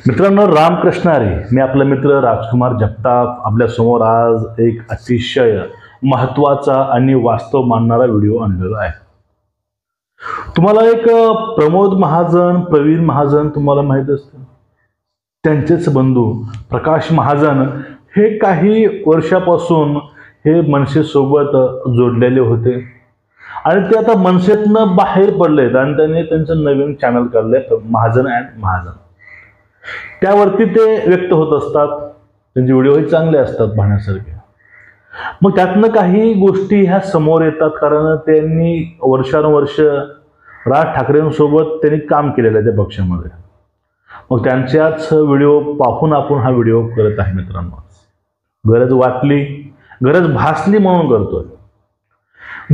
मित्रांनो, रामकृष्ण हरी. मी आपला मित्र राजकुमार जगताप आपल्या समोर आज एक अतिशय महत्त्वाचा आणि वास्तव मानणारा व्हिडिओ आणलेला आहे. तुम्हाला एक प्रमोद महाजन, प्रवीण महाजन तुम्हाला माहित असतील. त्यांचेच बंधू प्रकाश महाजन हे काही वर्षापासून हे मनसेसोबत जोडलेले होते आणि ते आता मनसेतनं बाहेर पडलेत आणि त्यांनी त्यांचं नवीन चॅनल काढलंय, महाजन अँड महाजन. त्यावरती ते व्यक्त होत असतात. त्यांचे व्हिडिओही चांगले असतात, पाहण्यासारखे. मग त्यातनं काही गोष्टी ह्या समोर येतात, कारण त्यांनी वर्षानुवर्ष राज ठाकरेंसोबत त्यांनी काम केलेलं आहे त्या पक्षामध्ये. मग त्यांच्याच व्हिडिओ पाहून आपण हा व्हिडिओ करत आहे. मित्रांनो, गरज वाटली, गरज भासली म्हणून करतोय.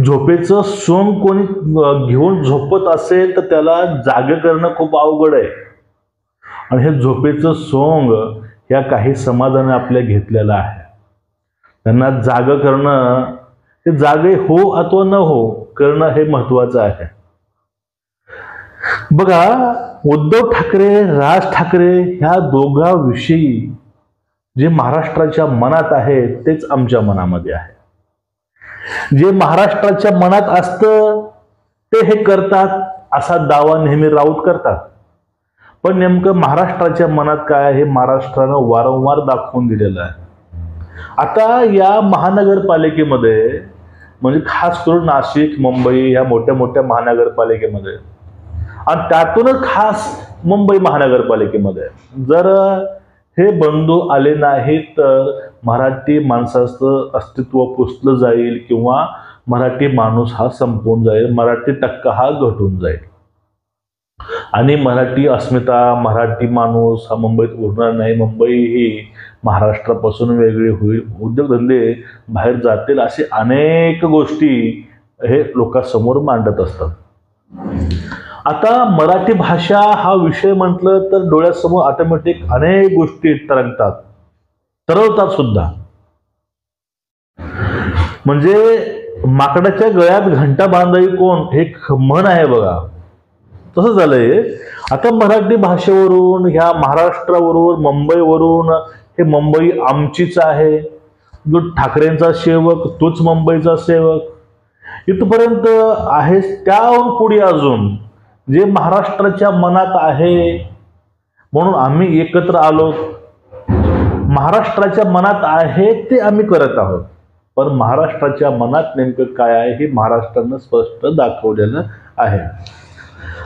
झोपेचं सोंग कोणी घेऊन झोपत असेल तर त्याला जागे करणं खूप अवघड आहे. आणि हे झोपेचं सोंग या काही समाजाने आपल्या घेतलेलं आहे. त्यांना जाग करणं, ते जागे हो अथवा न हो करणं हे महत्वाचं आहे. बघा, उद्धव ठाकरे, राज ठाकरे ह्या दोघांविषयी जे महाराष्ट्राच्या मनात आहे तेच आमच्या मनामध्ये आहे. जे महाराष्ट्राच्या मनात असतं ते हे करतात असा दावा नेहमी राऊत करतात. पण नेमकं महाराष्ट्राच्या मनात काय आहे हे महाराष्ट्रानं वारंवार दाखवून दिलेलं आहे. आता या महानगरपालिकेमध्ये, म्हणजे खास करून नाशिक, मुंबई या मोठ्या मोठ्या महानगरपालिकेमध्ये आणि त्यातूनच खास मुंबई महानगरपालिकेमध्ये जर हे बंधू आले नाही तर मराठी माणसाचं अस्तित्व पुसलं जाईल किंवा मराठी माणूस हा संपून जाईल, मराठी टक्का हा घटून जाईल आणि मराठी अस्मिता, मराठी माणूस हा मुंबईत उरणार नाही. मुंबई ही महाराष्ट्रापासून वेगळी होईल, उद्योगधंदे बाहेर जातील, असे अनेक गोष्टी हे लोकांसमोर मांडत असतात. आता मराठी भाषा हा विषय म्हटलं तर डोळ्यासमोर ऑटोमॅटिक अनेक गोष्टी तरळतात सुद्धा. म्हणजे माकडाच्या गळ्यात घंटा बांधावी कोण, हे म्हण आहे बघा, तसं झालंय. आता मराठी भाषेवरून, ह्या महाराष्ट्रावरून, मुंबईवरून, हे मुंबई आमचीच आहे, जो ठाकरेंचा सेवक तोच मुंबईचा सेवक, इथपर्यंत आहे. त्याहून पुढे अजून जे महाराष्ट्राच्या मनात आहे म्हणून आम्ही एकत्र आलो, महाराष्ट्राच्या मनात आहे ते आम्ही करत आहोत. पण महाराष्ट्राच्या मनात नेमकं काय आहे हे महाराष्ट्रानं स्पष्ट दाखवलेलं आहे.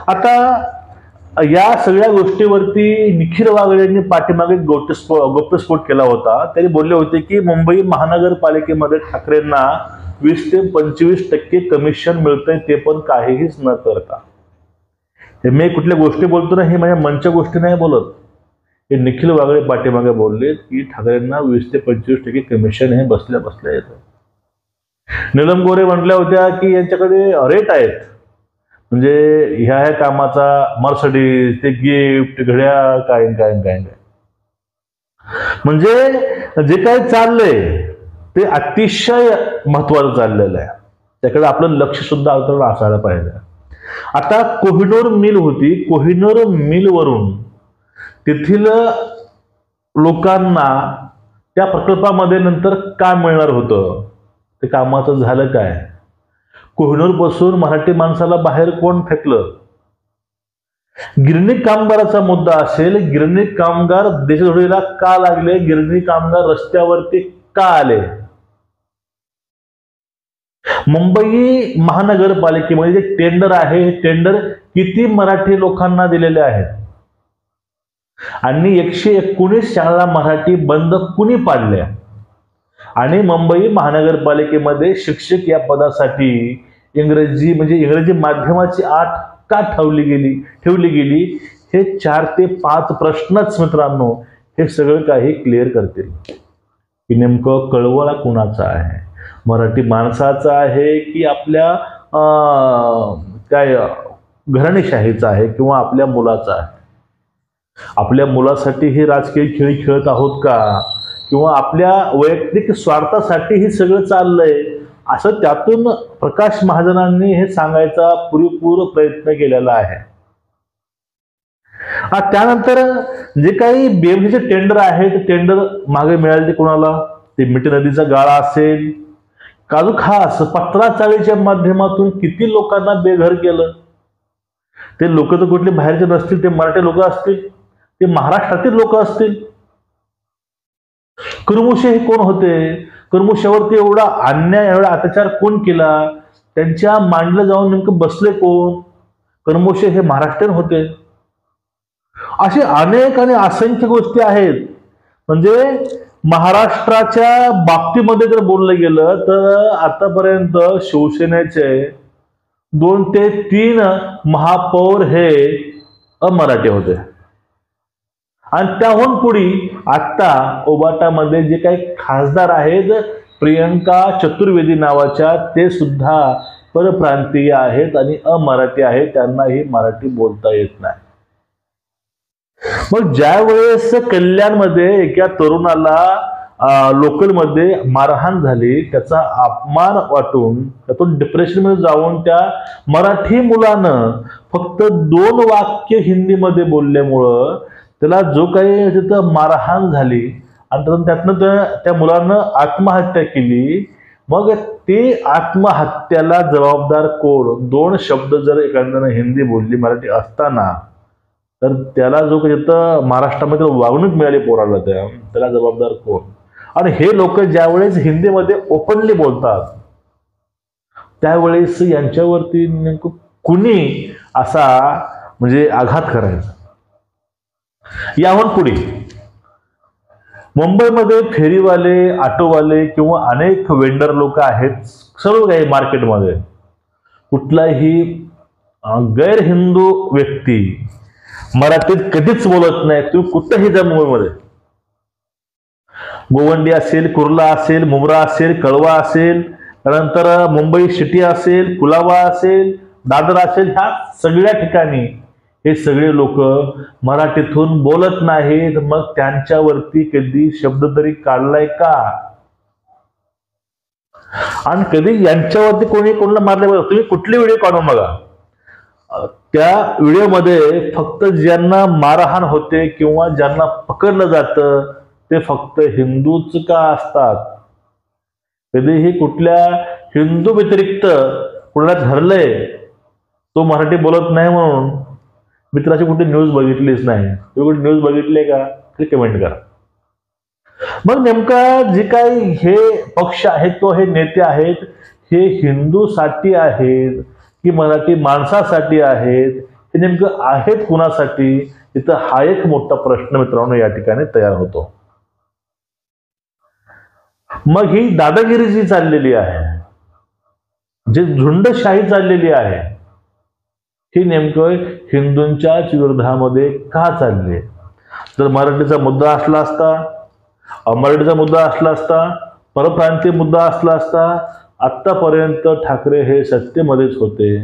आता या सगळ्या गोष्टीवरती निखिल वागळे यांनी पाठीमागे गौप्यस्फोट केला होता. त्यांनी बोलले होते की मुंबई महानगरपालिकेमध्ये ठाकरेंना 20 ते 25% कमिशन मिळतंय, ते पण काहीच न करता. हे मी कुठल्या गोष्टी बोलतो ना, हे माझ्या मनच्या गोष्टी नाही बोलत. हे निखिल वागळे पाठीमागे बोलले की ठाकरेंना 20 ते 25% कमिशन हे बसल्या बसल्या येतं. नीलम गोरे म्हटल्या होत्या की यांच्याकडे रेट आहेत, म्हणजे ह्या कामाचा मर्सिडीज, ते गिफ्ट, घड्याळ, काय काय काय काय, म्हणजे जे काय चाललंय ते अतिशय महत्वाचं चाललेलं आहे. त्याकडे आपलं लक्ष सुद्धा असायला पाहिजे. आता कोहिनूर मिल होती, कोहिनूर मिलवरून तेथील लोकांना त्या प्रकल्पामध्ये नंतर काम मिळणार होतं, ते कामाचं झालं काय? कोहिनूर पासून मराठी माणसाला बाहेर कोण फेकलं? गिरणी कामगाराचा मुद्दा असेल, गिरणी कामगार देशद्रोहीला का लागले, गिरणी कामगार रस्त्यावरती का आले? मुंबई महानगरपालिकेमध्ये जे टेंडर आहे, हे टेंडर किती मराठी लोकांना दिलेले आहेत आणि 119 शाळा मराठी बंद कुणी पाडल्या? आणि मुंबई महानगरपालिकेमध्ये शिक्षक या पदासाठी इंग्रजी, म्हणजे इंग्रजी माध्यमाची आट का ठेवली गेली? हे 4 ते 5 प्रश्नच मित्रांनो हे सगळं काही क्लिअर करतील की नेमकं कळवळा कुणाचा आहे, मराठी माणसाचा आहे की आपल्या काय घराणेशाहीचा आहे किंवा आपल्या मुलाचा आहे. आपल्या मुलासाठी हे राजकीय खेळ खेळत आहोत का, किंवा आपल्या वैयक्तिक स्वार्थासाठी हे सगळं चाललंय, असं त्यातून प्रकाश महाजनांनी हे सांगायचा पुरेपूर प्रयत्न केलेला आहे. त्यानंतर जे काही बीएमसीचे टेंडर आहे ते टेंडर मागे मिळाले ते कोणाला? ते मिठी नदीचा गाळा असेल, काजू खास पत्राचाळीच्या माध्यमातून किती लोकांना बेघर केलं. ते लोक तर कुठले बाहेरचे नसतील, ते मराठी लोक असतील, ते महाराष्ट्रातील लोक असतील. कुर्मुशे हे कोण होते? कुर्मुशावरती एवढा अन्याय, एवढा अत्याचार कोण केला? त्यांच्या मांडलं जाऊन नेमकं बसले कोण? कुर्मुशे हे महाराष्ट्रीयन होते. असे अनेक आणि असंख्य गोष्टी आहेत. म्हणजे महाराष्ट्राच्या बाबतीमध्ये जर बोललं गेलं तर आतापर्यंत शिवसेनेचे 2 ते 3 महापौर हे अमराठी होते. आणि त्याहून पुढे आता उबाटामध्ये जे काही खासदार आहेत, प्रियंका चतुर्वेदी नावाच्या, ते सुद्धा परप्रांतीय आहेत आणि अमराठी आहेत. त्यांनाही मराठी बोलता येत नाही. मग ज्या वेळेस कल्याणमध्ये एका तरुणाला लोकलमध्ये मारहाण झाली, त्याचा अपमान वाटून त्यातून डिप्रेशनमध्ये जाऊन त्या मराठी मुलानं फक्त 2 वाक्य हिंदीमध्ये बोलल्यामुळं त्याला जो काही तिथं मारहाण झाली आणि त्यातनं त्या मुलानं आत्महत्या केली. मग ते आत्महत्याला जबाबदार कोण? 2 शब्द जर एखाद्यानं हिंदी बोलली मराठी असताना, तर त्याला जो काही तिथं महाराष्ट्रामध्ये वागणूक मिळाली पोराला, त्याला जबाबदार कोण? आणि हे लोक ज्यावेळेस हिंदीमध्ये ओपनली बोलतात त्यावेळेस यांच्यावरती नेमकं कुणी असा म्हणजे आघात करायचा. याहून पुढे मुंबईमध्ये फेरीवाले, ऑटोवाले किंवा अनेक वेंडर लोक आहेत, सर्व काही मार्केटमध्ये. कुठलाही गैर हिंदू व्यक्ती मराठीत कधीच बोलत नाही. तुम्ही कुठेही जा मुंबईमध्ये, गोवंडी असेल, कुर्ला असेल, मुंब्रा असेल, कळवा असेल, त्यानंतर मुंबई सिटी असेल, कुलाबा असेल, दादर असेल, ह्या सगळ्या ठिकाणी हे सगळे लोक मराठीतून बोलत नाहीत. मग त्यांच्यावरती कधी शब्द तरी काढलाय का? आणि कधी यांच्यावरती कोणाला मारले बघा, तुम्ही कुठली व्हिडिओ काढून बघा, त्या व्हिडिओमध्ये फक्त ज्यांना मारहाण होते किंवा ज्यांना पकडलं जातं ते फक्त हिंदूच का असतात? कधीही कुठल्या हिंदू व्यतिरिक्त कुणाला धरलंय तो मराठी बोलत नाही म्हणून मित्राची कुठे न्यूज बघितलीच नाही? तुम्ही कुठे न्यूज बघितली का? ते कमेंट करा. मग नेमका जे काही हे पक्ष आहेत तो हे नेते आहेत, हे हिंदूसाठी आहेत की मराठी माणसासाठी आहेत? हे नेमकं आहेत कुणासाठी? इथं हा एक मोठा प्रश्न मित्रांनो या ठिकाणी तयार होतो. मग ही दादागिरी जी चाललेली आहे, जी झुंडशाही चाललेली आहे, ही नेमकं हिंदूंच्याच विरोधामध्ये का चालली? जर मराठीचा मुद्दा असला असता, अमराठीचा मुद्दा असला असता, परप्रांतीय मुद्दा असला असता, आतापर्यंत ठाकरे हे सत्तेमध्येच होते.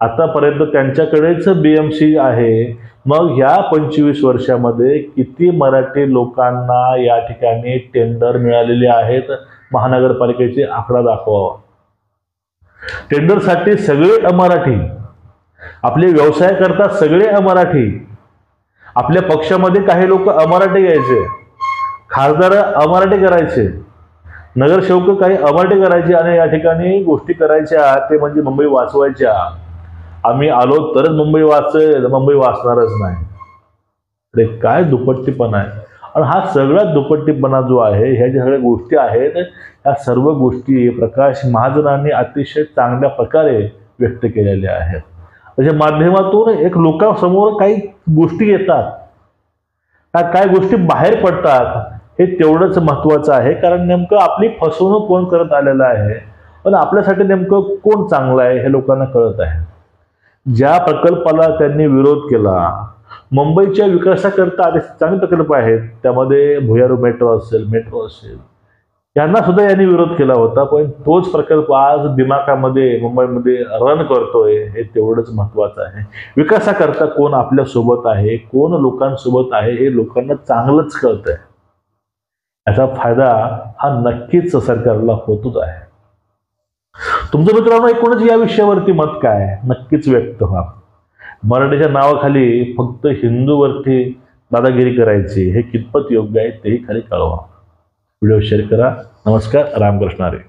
आतापर्यंत त्यांच्याकडेच बीएमसी आहे. मग ह्या 25 वर्षामध्ये किती मराठी लोकांना या ठिकाणी टेंडर मिळालेले आहेत? महानगरपालिकेचे आकडा दाखवावा. टेंडरसाठी सगळे अमराठी, आपले व्यवसाय करतात सगळे अमराठी. आपल्या पक्षामध्ये काही लोक अमराठी घ्यायचे, खासदार अमराठी करायचे, नगरसेवक काही अमराठी करायचे आणि या ठिकाणी गोष्टी करायच्या, ते म्हणजे मुंबई वाचवायच्या. आम्ही आलो तरच मुंबई वाचेल, मुंबई वाचणारच नाही. अरे काय दुपट्टीपणा आहे! आणि हा सगळा दुपट्टीपणा जो आहे, ह्या ज्या सगळ्या गोष्टी आहेत, ह्या सर्व गोष्टी प्रकाश महाजनांनी अतिशय चांगल्या प्रकारे व्यक्त केलेल्या आहेत. त्याच्या माध्यमातून एक लोकांसमोर काही गोष्टी येतात, काय गोष्टी बाहेर पडतात, हे तेवढंच महत्वाचं आहे. कारण नेमकं आपली फसवणूक कोण करत आलेलं आहे पण आपल्यासाठी नेमकं कोण चांगलं आहे हे लोकांना कळत आहे. ज्या प्रकल्पाला त्यांनी विरोध केला, मुंबईच्या विकासाकरता चांगले प्रकल्प आहेत, त्यामध्ये भुयार मेट्रो असेल, यांना सुद्धा यांनी विरोध केला होता. पण तोच प्रकल्प आज दिमाखामध्ये मुंबईमध्ये रन करतोय, हे तेवढंच महत्वाचं आहे. विकासाकरता कोण आपल्या सोबत आहे, कोण लोकांसोबत आहे, हे लोकांना चांगलंच कळतंय. याचा फायदा हा नक्कीच सरकारला होतोच आहे. तुमचं मित्रांनो एकूणच या विषयावरती मत काय नक्कीच व्यक्त व्हा. मराठीच्या नावाखाली फक्त हिंदूवरती दादागिरी करायची हे कितपत योग्य आहे तेही खाली कळवा. व्हिडिओ शेअर करा. नमस्कार. रामकृष्ण हरी.